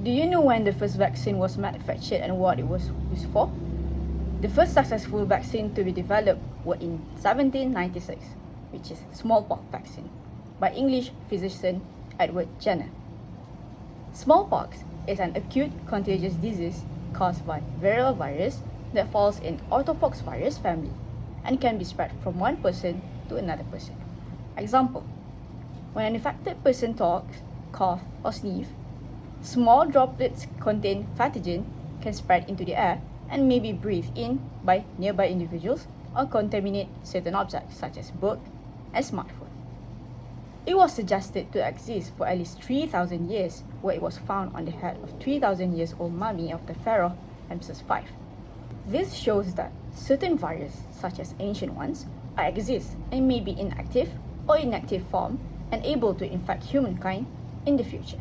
Do you know when the first vaccine was manufactured and what it was used for? The first successful vaccine to be developed were in 1796, which is smallpox vaccine, by English physician Edward Jenner. Smallpox is an acute contagious disease caused by viral virus that falls in orthopox virus family and can be spread from one person to another person. Example, when an infected person talks, coughs, or sneezes, small droplets contain pathogen can spread into the air and may be breathed in by nearby individuals or contaminate certain objects such as book and smartphone. It was suggested to exist for at least 3,000 years, where it was found on the head of 3,000 years old mummy of the pharaoh Ramses V. This shows that certain viruses, such as ancient ones, exist and may be inactive or inactive form and able to infect humankind in the future.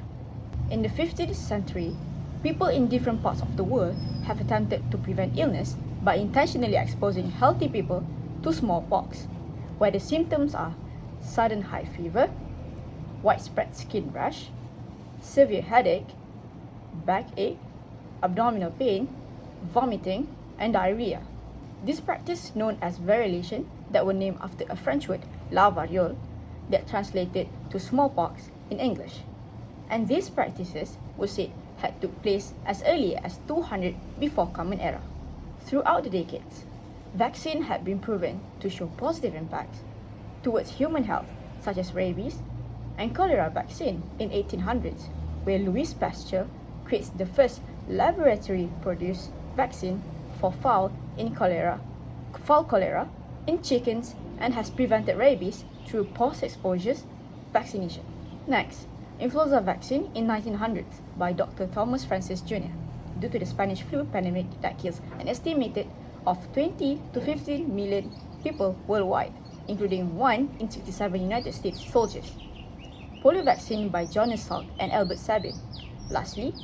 In the 15th century, people in different parts of the world have attempted to prevent illness by intentionally exposing healthy people to smallpox, where the symptoms are sudden high fever, widespread skin rash, severe headache, backache, abdominal pain, vomiting, and diarrhea. This practice, known as variolation, that were named after a French word, la variole, that translated to smallpox in English. And these practices were said had took place as early as 200 before Common Era. Throughout the decades, vaccine had been proven to show positive impacts towards human health, such as rabies and cholera vaccine in 1800s, where Louis Pasteur creates the first laboratory-produced vaccine for fowl cholera in chickens and has prevented rabies through post-exposure vaccination. Next, influenza vaccine in 1900s by Dr. Thomas Francis Jr. due to the Spanish flu pandemic that kills an estimated of 20 to 15 million people worldwide, including 1 in 67 United States soldiers. Polio vaccine by Jonas Salk and Albert Sabin. Lastly,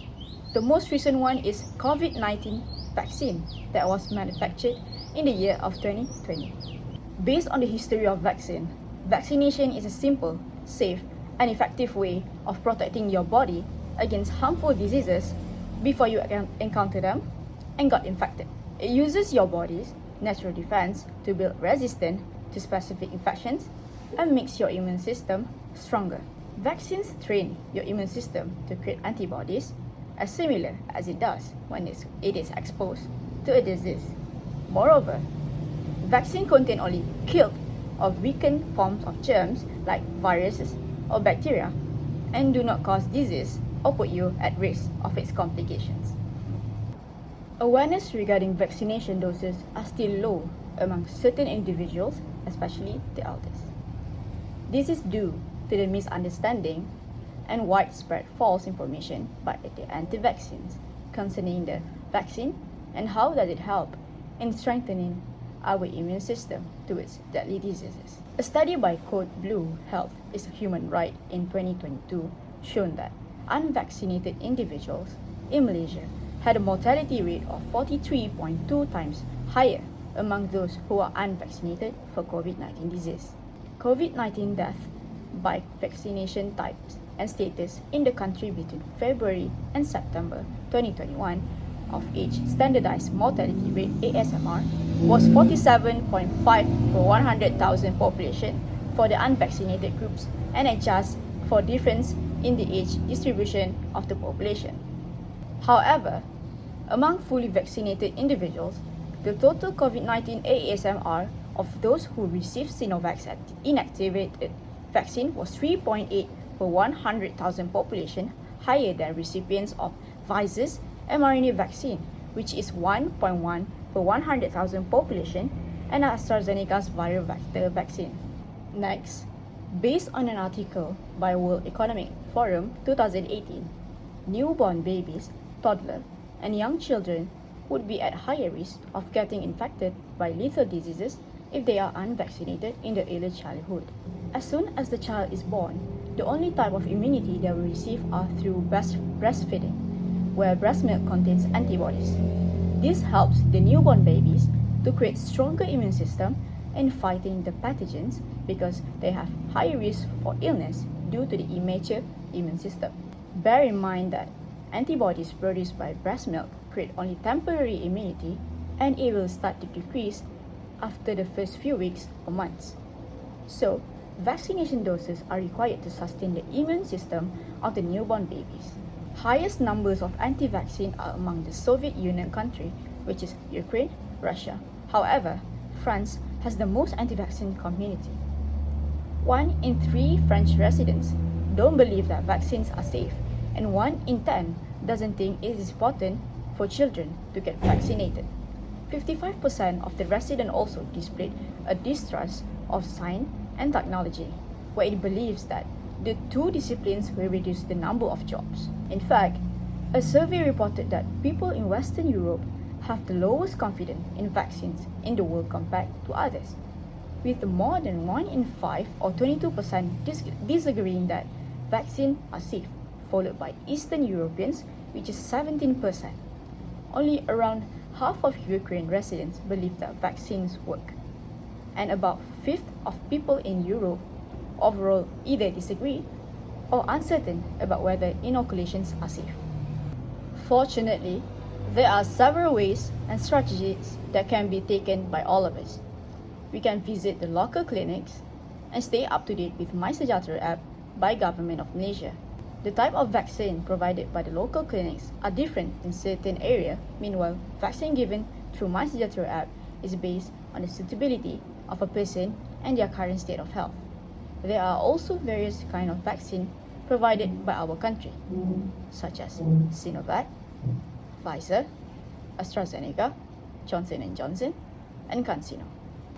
the most recent one is COVID-19 vaccine that was manufactured in the year of 2020. Based on the history of vaccination is a simple, safe, and effective way of protecting your body against harmful diseases before you encounter them and got infected. It uses your body's natural defense to build resistance to specific infections and makes your immune system stronger. Vaccines train your immune system to create antibodies as similar as it does when it is exposed to a disease. Moreover, vaccine contain only killed or weakened forms of germs like viruses or bacteria and do not cause disease or put you at risk of its complications. Awareness regarding vaccination doses are still low among certain individuals, especially the elders. This is due to the misunderstanding and widespread false information by the anti-vaccines concerning the vaccine and how does it help in strengthening our immune system towards deadly diseases. A study by Code Blue Health is a Human Right in 2022 shown that unvaccinated individuals in Malaysia had a mortality rate of 43.2 times higher among those who are unvaccinated for COVID-19 disease. COVID-19 death by vaccination types and status in the country between February and September 2021 of age standardized mortality rate ASMR was 47.5 per 100,000 population for the unvaccinated groups and adjust for difference in the age distribution of the population. However, among fully vaccinated individuals, the total COVID-19 ASMR of those who received Sinovac inactivated vaccine was 3.8 per 100,000 population, higher than recipients of Pfizer's mRNA vaccine, which is 1.1 per 100,000 population, and AstraZeneca's viral vector vaccine. Next, based on an article by World Economic Forum 2018, newborn babies, toddlers, and young children would be at higher risk of getting infected by lethal diseases if they are unvaccinated in the early childhood. As soon as the child is born, the only type of immunity they will receive are through breastfeeding, where breast milk contains antibodies. This helps the newborn babies to create stronger immune system in fighting the pathogens because they have higher risk for illness due to the immature immune system. Bear in mind that antibodies produced by breast milk create only temporary immunity, and it will start to decrease after the first few weeks or months. So, vaccination doses are required to sustain the immune system of the newborn babies. Highest numbers of anti-vaccine are among the Soviet Union country, which is Ukraine, Russia. However, France has the most anti-vaccine community. 1 in 3 French residents don't believe that vaccines are safe, and 1 in 10 doesn't think it is important for children to get vaccinated. 55% of the residents also displayed a distrust of science and technology, where it believes that the two disciplines will reduce the number of jobs. In fact, a survey reported that people in Western Europe have the lowest confidence in vaccines in the world compared to others, with more than 1 in 5 or 22% disagreeing that vaccines are safe, followed by Eastern Europeans, which is 17%. Only around half of Ukraine residents believe that vaccines work, and about a fifth of people in Europe overall either disagree or uncertain about whether inoculations are safe. Fortunately, there are several ways and strategies that can be taken by all of us. We can visit the local clinics and stay up to date with MySejahtera app by Government of Malaysia. The type of vaccine provided by the local clinics are different in certain areas. Meanwhile, vaccine given through MySejahtera app is based on the suitability of a person and their current state of health. There are also various kinds of vaccine provided by our country, such as Sinovac, Pfizer, AstraZeneca, Johnson & Johnson, and CanSino.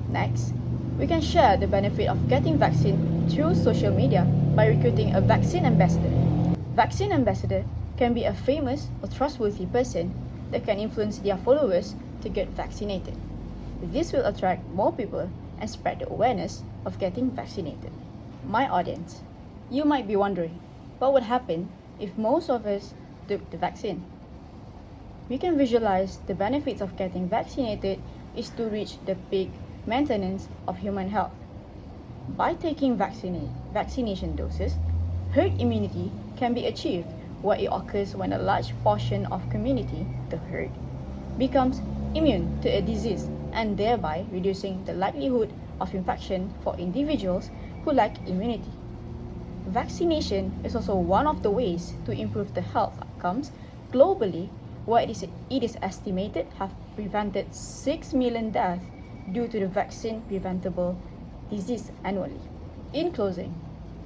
Next, we can share the benefit of getting vaccine through social media by recruiting a vaccine ambassador. Vaccine ambassador can be a famous or trustworthy person that can influence their followers to get vaccinated. This will attract more people and spread the awareness of getting vaccinated. My audience, you might be wondering, what would happen if most of us took the vaccine? We can visualize the benefits of getting vaccinated is to reach the peak maintenance of human health. By taking vaccination doses, herd immunity can be achieved, where it occurs when a large portion of community, the herd, becomes immune to a disease and thereby reducing the likelihood of infection for individuals who lack immunity. Vaccination is also one of the ways to improve the health outcomes globally, where it is estimated have prevented 6 million deaths due to the vaccine preventable disease annually. In closing,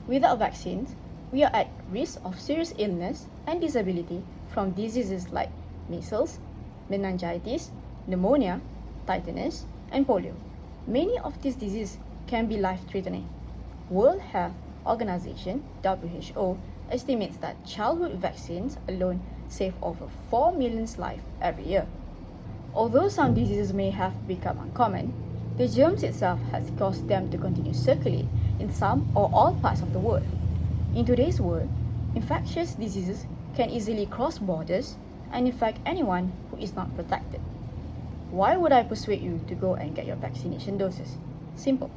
without vaccines, we are at risk of serious illness and disability from diseases like measles, meningitis, pneumonia, tetanus, and polio. Many of these diseases can be life-threatening. World Health Organization (WHO) estimates that childhood vaccines alone save over 4 million lives every year. Although some diseases may have become uncommon, the germs itself has caused them to continue circulate in some or all parts of the world. In today's world, infectious diseases can easily cross borders and infect anyone who is not protected. Why would I persuade you to go and get your vaccination doses? Simple.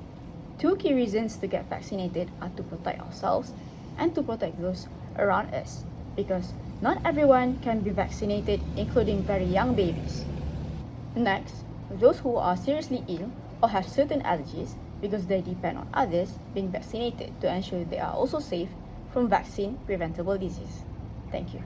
2 key reasons to get vaccinated are to protect ourselves and to protect those around us, because not everyone can be vaccinated, including very young babies. Next, those who are seriously ill or have certain allergies, because they depend on others being vaccinated to ensure they are also safe from vaccine preventable disease. Thank you.